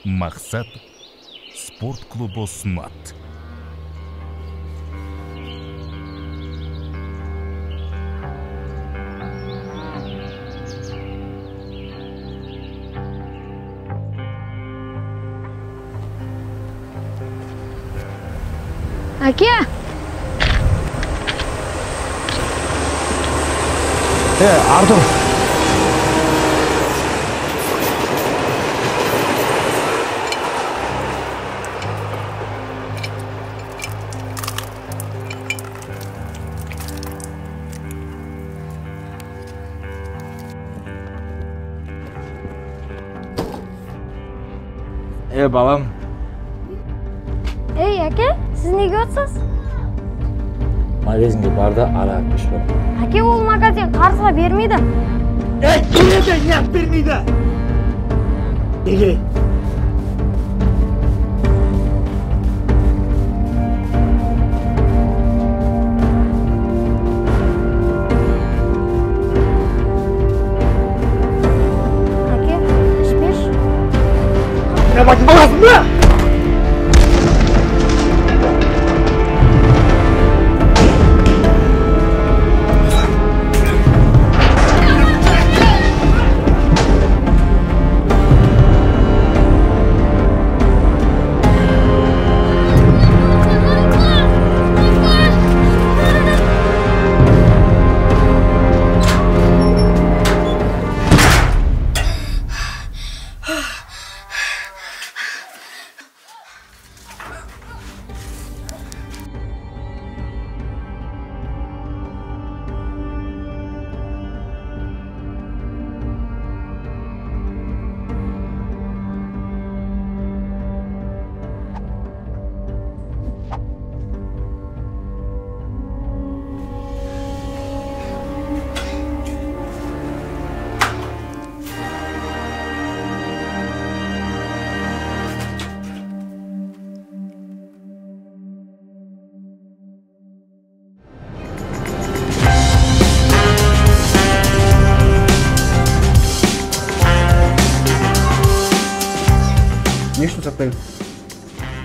Мақсат спорт клубы ұсынады. Әке! Артур! Балам. Ey, әке, siz неге отсыз? Магазинге барды, ара көш бар. Әке, ол магазин қарызға бермейді. Неге неғып бермейді? Неге? Әке, ішпеш. Ne bakın boğazım mı? Не үшін сатпаймын?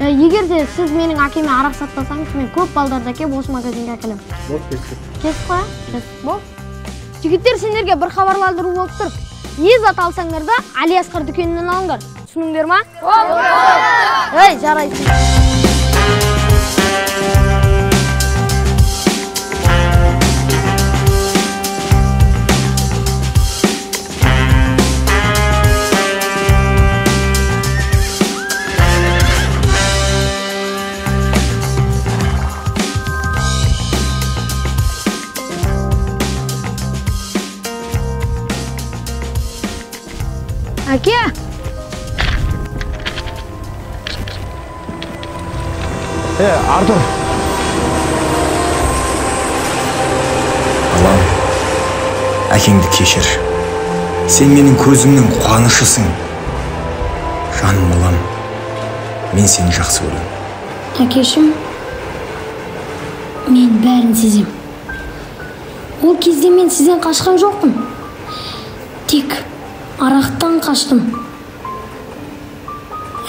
Егер де сіз менің әкеме арақ сатпасаңыз, мен көп балдарды әкеп осы магазинге әкелем. Болды, кестік. Кесіп қоя? Кесіп бол. Жігіттер, сендерге бір хабарландыру болып тұр. Не зат алсаңдар да Али Асқар дүкенінен алыңдар. Түсініңдер ма? Ей, жарайсың. Әке! Артур! Балам, әкеңді кешір. Сен менің көзімнің қуанышысың. Жаным балам, мен сені жақсы көрем. Әкешім, мен бәрін сезем. Ол кезде мен сізден қашқан жоқпын. Тек арақтан қаштым.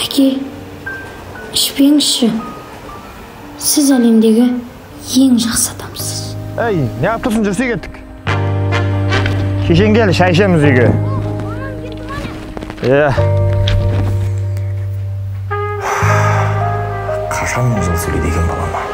Әке, ішпеңізші. Сіз әлемдегі ең жақсы адамсыз. Ей, не алып тұрсың, жүрсе кеттік. Кешен кел, шай ішеміз үйге. Қашан мен жол сөйледі екен балама?